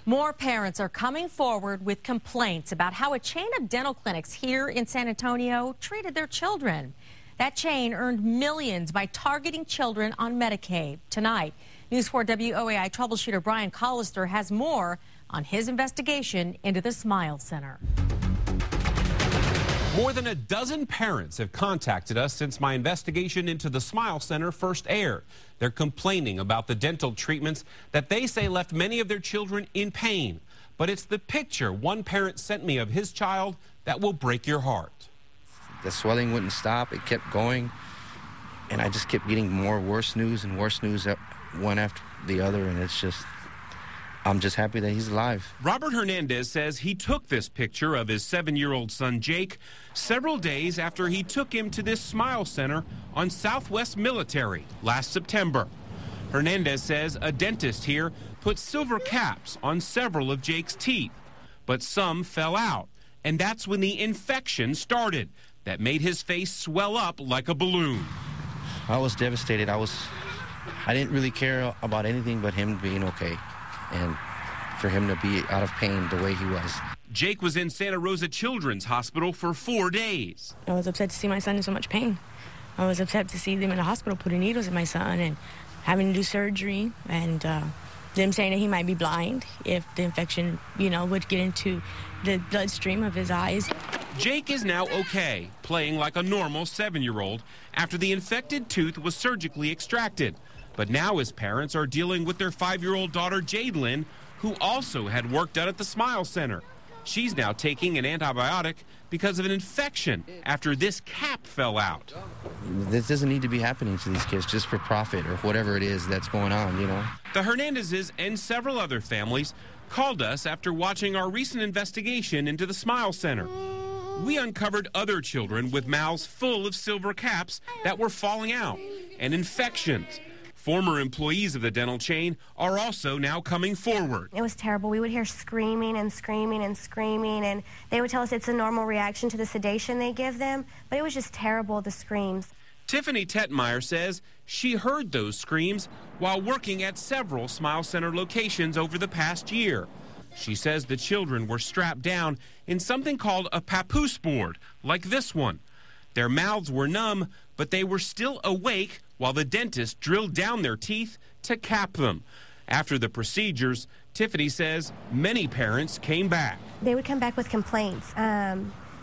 More parents are coming forward with complaints about how a chain of dental clinics here in San Antonio treated their children. That chain earned millions by targeting children on Medicaid. Tonight, News 4 WOAI troubleshooter Brian Collister has more on his investigation into the Smile Center. More than a dozen parents have contacted us since my investigation into the Smile Center first aired. They're complaining about the dental treatments that they say left many of their children in pain. But it's the picture one parent sent me of his child that will break your heart. The swelling wouldn't stop. It kept going. And I just kept getting worse news and worse news, one after the other. And it's just, I'm just happy that he's alive. Robert Hernandez says he took this picture of his 7-year-old son, Jake, several days after he took him to this Smile Center on Southwest Military last September. Hernandez says a dentist here put silver caps on several of Jake's teeth, but some fell out, and that's when the infection started that made his face swell up like a balloon. I was devastated. I didn't really care about anything but him being okay, and for him to be out of pain the way he was. Jake was in Santa Rosa Children's Hospital for 4 days. I was upset to see my son in so much pain. I was upset to see them in the hospital putting needles in my son and having to do surgery, and them saying that he might be blind if the infection, would get into the bloodstream of his eyes. Jake is now okay, playing like a normal 7-year-old after the infected tooth was surgically extracted. But now his parents are dealing with their 5-year-old daughter, Jadelyn, who also had work done at the Smile Center. She's now taking an antibiotic because of an infection after this cap fell out. This doesn't need to be happening to these kids just for profit or whatever it is that's going on, The Hernandezes and several other families called us after watching our recent investigation into the Smile Center. We uncovered other children with mouths full of silver caps that were falling out and infections. Former employees of the dental chain are also now coming forward. It was terrible. We would hear screaming and screaming and screaming, and they would tell us it's a normal reaction to the sedation they give them, but it was just terrible, the screams. Tiffany Tetmeyer says she heard those screams while working at several Smile Center locations over the past year. She says the children were strapped down in something called a papoose board, like this one. Their mouths were numb, but they were still awake while the dentist drilled down their teeth to cap them. After the procedures, Tiffany says many parents came back. They would come back with complaints.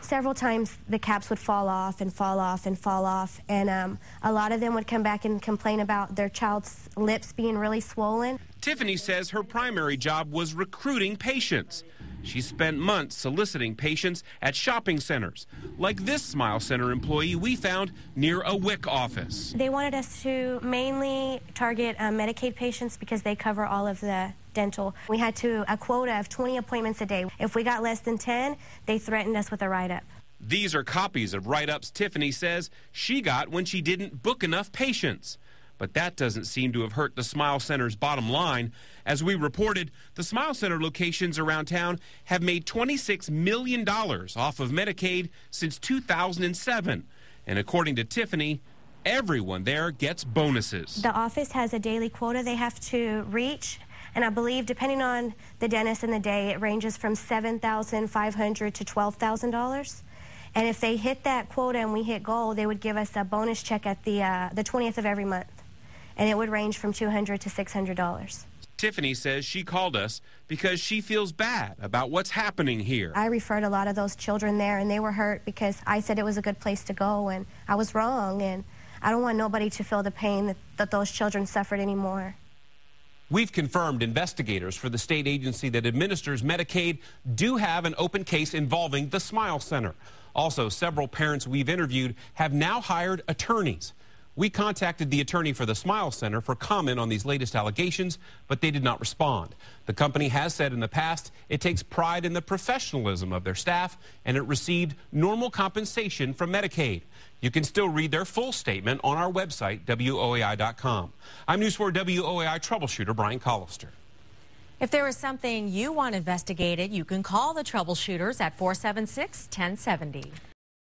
Several times the caps would fall off and fall off and fall off, and a lot of them would come back and complain about their child's lips being really swollen. Tiffany says her primary job was recruiting patients. She spent months soliciting patients at shopping centers, like this Smile Center employee we found near a WIC office. They wanted us to mainly target Medicaid patients because they cover all of the dental. We had a quota of 20 appointments a day. If we got less than 10, they threatened us with a write-up. These are copies of write-ups Tiffany says she got when she didn't book enough patients. But that doesn't seem to have hurt the Smile Center's bottom line. As we reported, the Smile Center locations around town have made $26 million off of Medicaid since 2007. And according to Tiffany, everyone there gets bonuses. The office has a daily quota they have to reach, and I believe, depending on the dentist and the day, it ranges from $7,500 to $12,000. And if they hit that quota and we hit goal, they would give us a bonus check at the 20th of every month. And it would range from $200 to $600. Tiffany says she called us because she feels bad about what's happening here. I referred a lot of those children there, and they were hurt because I said it was a good place to go, and I was wrong, and I don't want nobody to feel the pain that those children suffered anymore. We've confirmed investigators for the state agency that administers Medicaid do have an open case involving the Smile Center. Also, several parents we've interviewed have now hired attorneys. We contacted the attorney for the Smile Center for comment on these latest allegations, but they did not respond. The company has said in the past it takes pride in the professionalism of their staff, and it received normal compensation from Medicaid. You can still read their full statement on our website, WOAI.com. I'm News 4 WOAI troubleshooter Brian Collister. If there is something you want investigated, you can call the troubleshooters at 476-1070.